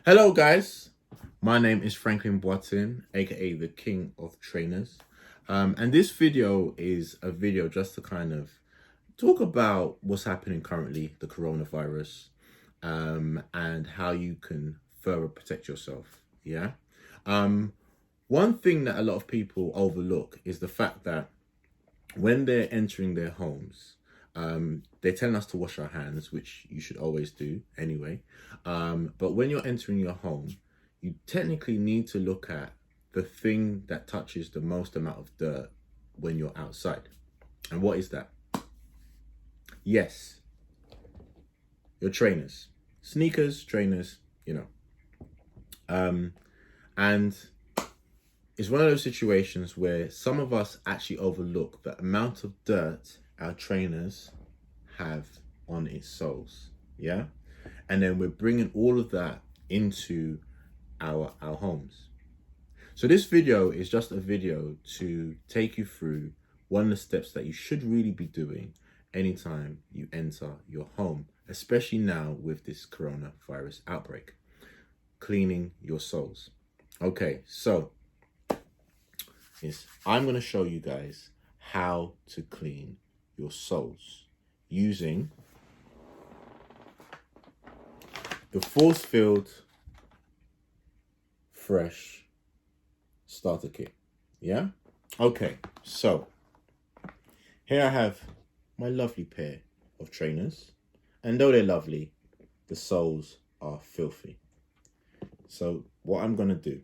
Hello guys, my name is Franklin Boateng, aka the King of Trainers. And this video is a video just to kind of talk about what's happening currently, the coronavirus, and how you can further protect yourself. Yeah. One thing that a lot of people overlook is the fact that when they're entering their homes, they're telling us to wash our hands, which you should always do anyway. But when you're entering your home, you technically need to look at the thing that touches the most amount of dirt when you're outside. And what is that? Yes, your trainers, sneakers, trainers, and it's one of those situations where some of us actually overlook the amount of dirt our trainers have on its soles. Yeah. And then we're bringing all of that into our homes. So this video is just a video to take you through one of the steps that you should really be doing anytime you enter your home, especially now with this coronavirus outbreak. Cleaning your soles. Okay, so I'm going to show you guys how to clean your soles using the Forcefield Fresh Starter Kit. Yeah? Okay, so here I have my lovely pair of trainers. And though they're lovely, the soles are filthy. So what I'm going to do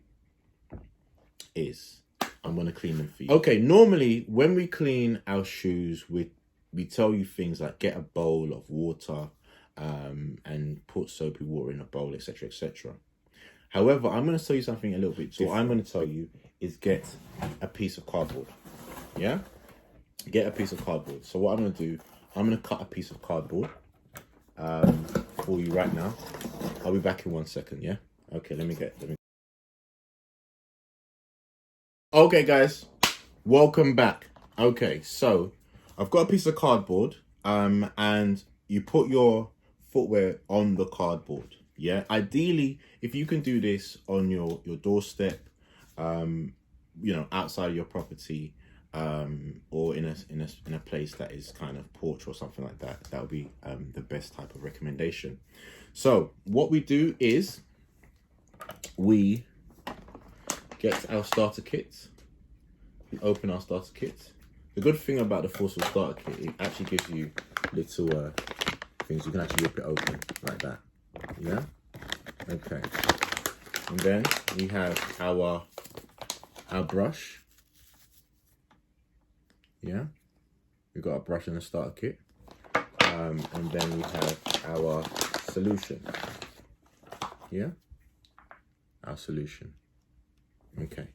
is I'm going to clean them for you. Okay, normally when we clean our shoes, we tell you things like get a bowl of water and put soapy water in a bowl, etc., etc. However, I'm going to tell you something a little bit different. What I'm going to tell you is get a piece of cardboard. Yeah? Get a piece of cardboard. So what I'm going to do, I'm going to cut a piece of cardboard for you right now. I'll be back in 1 second, yeah? Okay, let me. Okay, guys, welcome back. Okay, so I've got a piece of cardboard, and you put your footwear on the cardboard. Yeah, ideally, if you can do this on your doorstep, outside your property, or in a place that is kind of porch or something like that, that would be the best type of recommendation. So what we do is we get our starter kit. We open our starter kit. The good thing about the Forcefield starter kit, it actually gives you little things. You can actually rip it open like that. Yeah? Okay. And then we have our brush. Yeah? We've got a brush in the starter kit. And then we have our solution. Yeah? Our solution. Okay.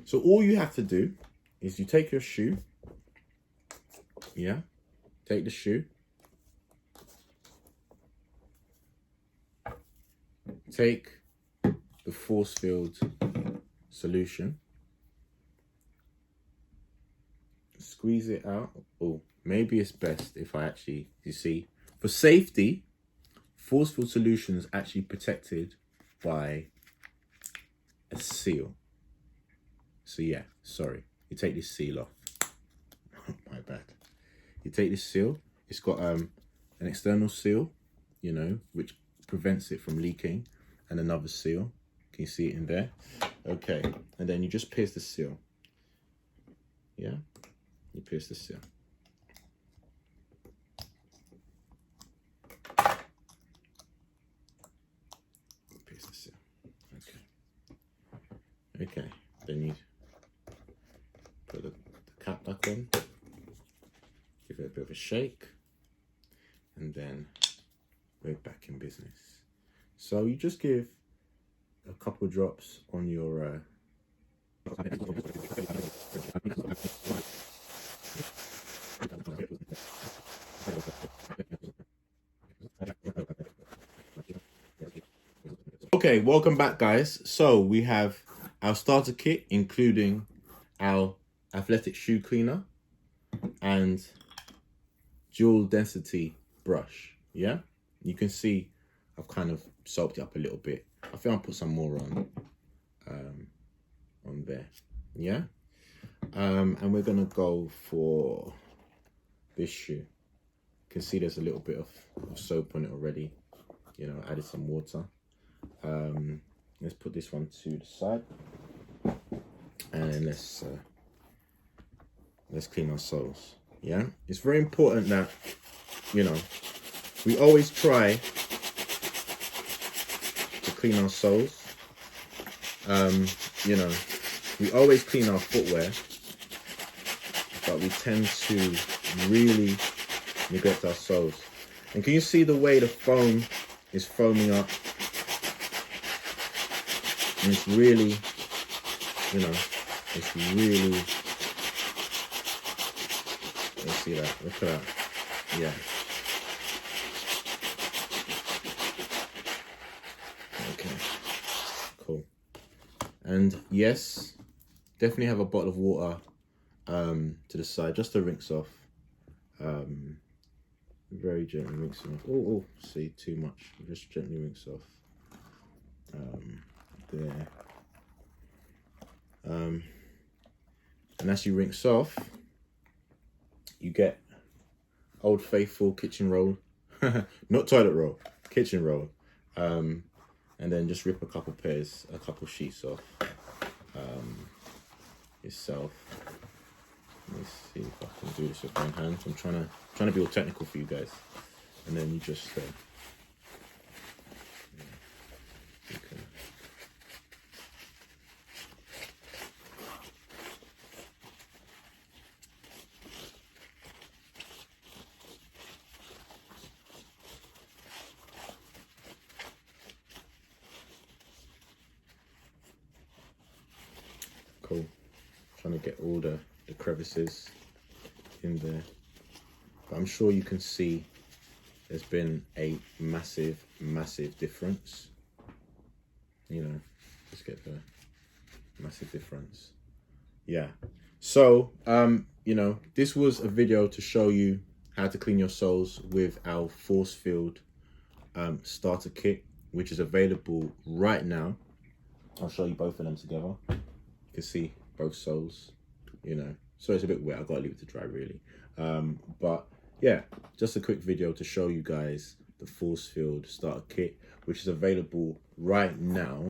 So all you have to do is you take your shoe. Yeah? Take the shoe. Take the Forcefield solution. Squeeze it out. Oh, maybe it's best if I actually, you see, for safety, Forcefield solution is actually protected by a seal. So yeah, sorry. You take this seal off. My bad. You take this seal. It's got an external seal, which prevents it from leaking, and another seal. Can you see it in there? Okay. And then you just pierce the seal. Yeah? You pierce the seal. Pierce the seal. Okay. Okay. Then you put the cap back on. Give it a bit of a shake. And then we're back in business. So you just give a couple drops on your Okay, welcome back, guys. So we have our starter kit, including our athletic shoe cleaner and dual density brush. Yeah, you can see I've kind of soaked it up a little bit. I think I'll put some more on there. Yeah. And we're gonna go for this shoe. You can see there's a little bit of soap on it already. You know, added some water. Let's put this one to the side, and let's clean our soles. Yeah, it's very important that, you know, we always try to clean our soles. You know, we always clean our footwear, but we tend to really neglect our soles. And can you see the way the foam is foaming up? And it's really, you know, it's really, let's see that, look at that, yeah. Okay, cool. And yes, definitely have a bottle of water to the side, just to rinse off. Very gently rinsing off. Oh, see, too much. Just gently rinse off. There. And as you rinse off, you get Old Faithful kitchen roll, not toilet roll, kitchen roll. And then just rip a couple sheets off yourself. Let me see if I can do this with my hands. I'm trying to be all technical for you guys. And then you just okay. Cool. Trying to get all the crevices in there, but I'm sure you can see there's been a massive difference. You know, just get the massive difference. Yeah, so you know, this was a video to show you how to clean your soles with our Forcefield starter kit, which is available right now. I'll show you both of them together. You can see both soles, you know, so it's a bit wet. I've got to leave it to dry really. But yeah, just a quick video to show you guys the Forcefield starter kit, which is available right now.